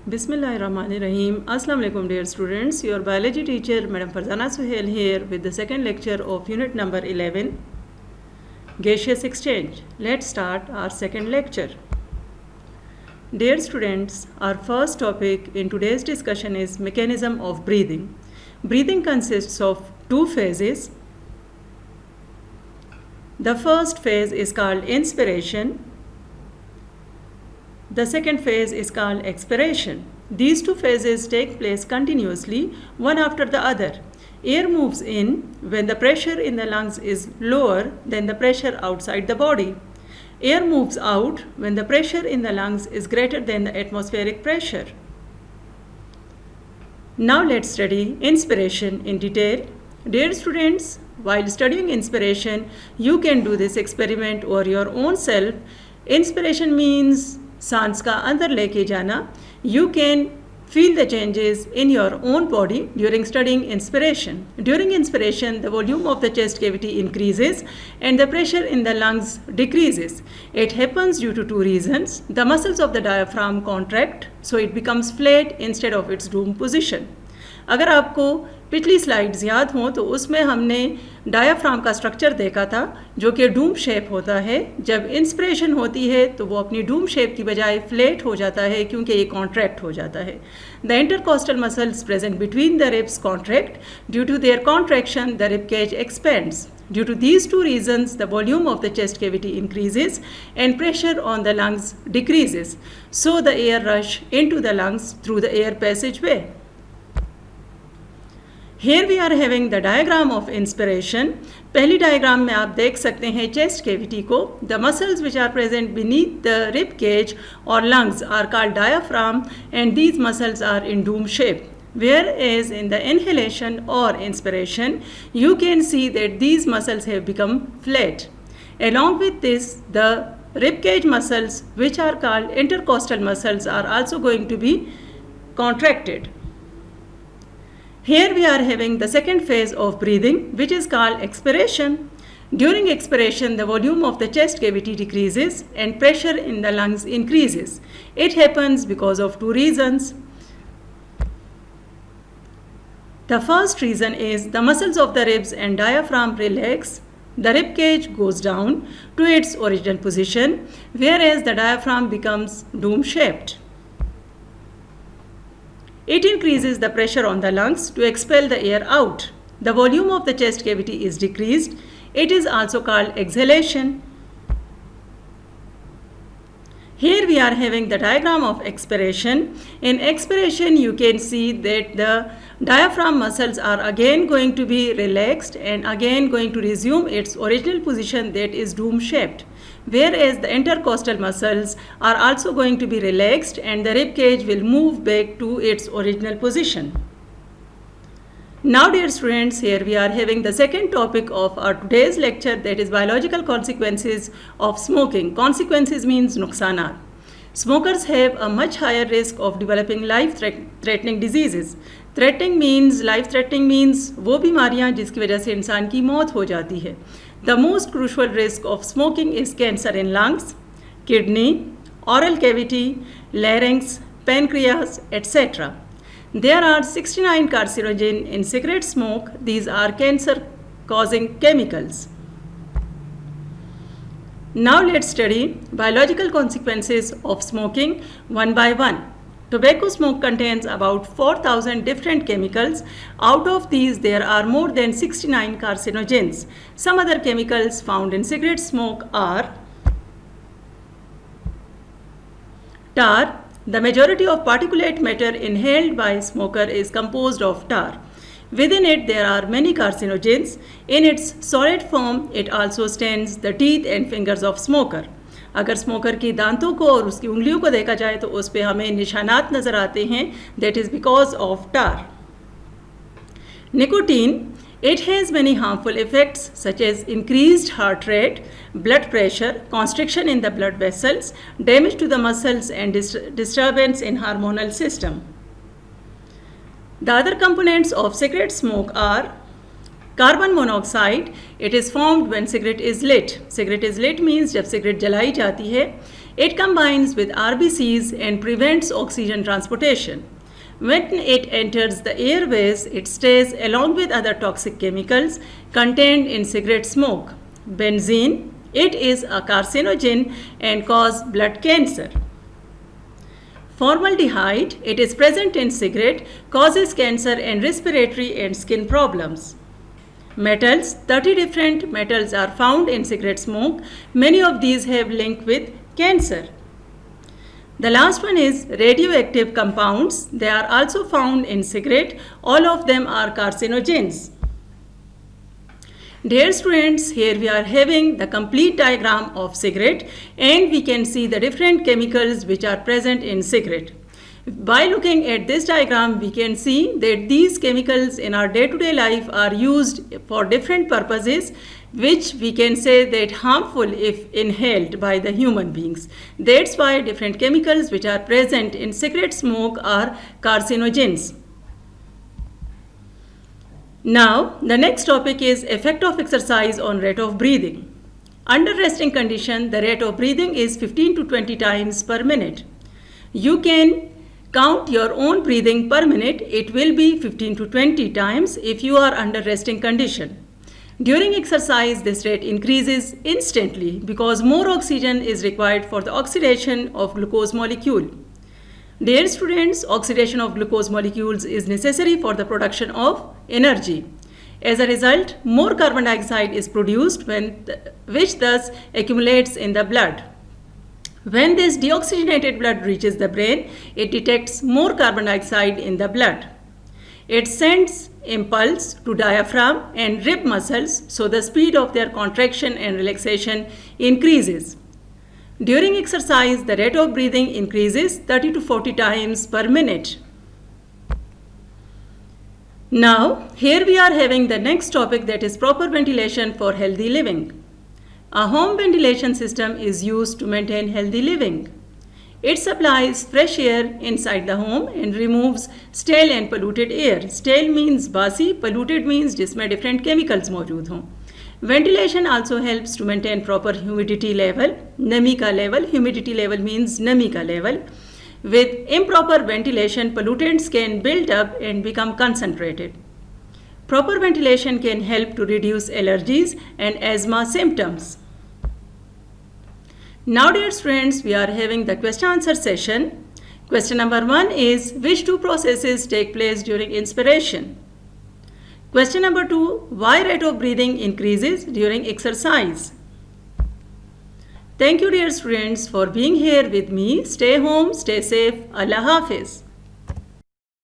Bismillahirrahmanirrahim. Assalamu alaikum dear students. Your biology teacher Madam Farzana Suhail here with the second lecture of unit number 11, gaseous exchange. Let's start our second lecture. Dear students, our first topic in today's discussion is mechanism of breathing. Breathing consists of two phases. The first phase is called inspiration. The second phase is called expiration. These two phases take place continuously, one after the other. Air moves in when the pressure in the lungs is lower than the pressure outside the body. Air moves out when the pressure in the lungs is greater than the atmospheric pressure. Now let's study inspiration in detail. Dear students, while studying inspiration, you can do this experiment over your own self. Inspiration means सांस का अंदर लेके जाना. You can feel the changes in your own body during studying inspiration. During inspiration, the volume of the chest cavity increases and the pressure in the lungs decreases. It happens due to two reasons. The muscles of the diaphragm contract, so it becomes flat instead of its dome position. अगर आपको पिछली slides याद हों तो उसमें हमने diaphragm का structure देखा था जो कि डूम शेप होता है. जब इंस्पिरेशन होती है तो वो अपनी डूम शेप की बजाय फ्लैट हो जाता है क्योंकि ये कॉन्ट्रैक्ट हो जाता है. The intercostal muscles present between the ribs contract. Due to their contraction the rib cage expands. Due to these two reasons, the volume of the chest cavity increases and pressure on the lungs decreases. So the air rush into the lungs through the air passageway. Here we are having the diagram of inspiration. पहली diagram में आप देख सकते हैं chest cavity को. The muscles which are present beneath the rib cage or lungs are called diaphragm and these muscles are in dome shape. Whereas in the inhalation or inspiration, you can see that these muscles have become flat. Along with this, the rib cage muscles which are called intercostal muscles are also going to be contracted. Here we are having the second phase of breathing, which is called expiration. During expiration, the volume of the chest cavity decreases and pressure in the lungs increases. It happens because of two reasons. The first reason is the muscles of the ribs and diaphragm relax. The rib cage goes down to its original position, whereas the diaphragm becomes dome-shaped. It increases the pressure on the lungs to expel the air out. The volume of the chest cavity is decreased. It is also called exhalation. Here we are having the diagram of expiration. In expiration, you can see that the diaphragm muscles are again going to be relaxed and again going to resume its original position, that is dome-shaped. Whereas the intercostal muscles are also going to be relaxed and the rib cage will move back to its original position. Now dear students, here we are having the second topic of our today's lecture, that is biological consequences of smoking. Consequences means nuksanat. Smokers have a much higher risk of developing life-threatening diseases. Threatening means, life-threatening means वो बीमारियां जिसकी वजह से इंसान की मौत हो जाती है. The most crucial risk of smoking is cancer in lungs, kidney, oral cavity, larynx, pancreas, etc. There are 69 carcinogens in cigarette smoke. These are cancer-causing chemicals. Now let's study biological consequences of smoking one by one. Tobacco smoke contains about 4,000 different chemicals. Out of these, there are more than 69 carcinogens. Some other chemicals found in cigarette smoke are tar. The majority of particulate matter inhaled by smoker is composed of tar. Within it, there are many carcinogens. In its solid form, it also stains the teeth and fingers of smoker. अगर smoker की दांतों को और उसकी उंगलियों को देखा जाए तो उस पर हमें निशानात नज़र आते हैं. That is because of tar. Nicotine, it has many harmful effects such as increased heart rate, blood pressure, constriction in the blood vessels, damage to the muscles and disturbance in hormonal system. The other components of cigarette smoke are carbon monoxide, it is formed when cigarette is lit. Cigarette is lit means जब cigarette जलाई जाती है. It combines with RBCs and prevents oxygen transportation. When it enters the airways, it stays along with other toxic chemicals contained in cigarette smoke. Benzene, it is a carcinogen and causes blood cancer. Formaldehyde, it is present in cigarette, causes cancer and respiratory and skin problems. Metals, 30 different metals are found in cigarette smoke. Many of these have link with cancer. The last one is radioactive compounds. They are also found in cigarette. All of them are carcinogens. Dear students, here we are having the complete diagram of cigarette and we can see the different chemicals which are present in cigarette. By looking at this diagram, we can see that these chemicals in our day-to-day life are used for different purposes, which we can say that harmful if inhaled by the human beings. That's why different chemicals which are present in cigarette smoke are carcinogens. Now, the next topic is effect of exercise on rate of breathing. Under resting condition, the rate of breathing is 15 to 20 times per minute. You can count your own breathing per minute. It will be 15 to 20 times if you are under resting condition. During exercise, this rate increases instantly because more oxygen is required for the oxidation of glucose molecule. Dear students, oxidation of glucose molecules is necessary for the production of energy. As a result, more carbon dioxide is produced which thus accumulates in the blood. When this deoxygenated blood reaches the brain, it detects more carbon dioxide in the blood. It sends impulse to diaphragm and rib muscles, so the speed of their contraction and relaxation increases. During exercise, the rate of breathing increases 30 to 40 times per minute. Now, here we are having the next topic, that is proper ventilation for healthy living. A home ventilation system is used to maintain healthy living. It supplies fresh air inside the home and removes stale and polluted air. Stale means basi, polluted means जिसमें different chemicals मौजूद हों. Ventilation also helps to maintain proper humidity level, nami ka level. Humidity level means nami ka level. With improper ventilation, pollutants can build up and become concentrated. Proper ventilation can help to reduce allergies and asthma symptoms. Now, dear students, we are having the question answer session. Question number 1 is, which two processes take place during inspiration? Question number 2, why rate of breathing increases during exercise? Thank you, dear students, for being here with me. Stay home, stay safe. Allah Hafiz.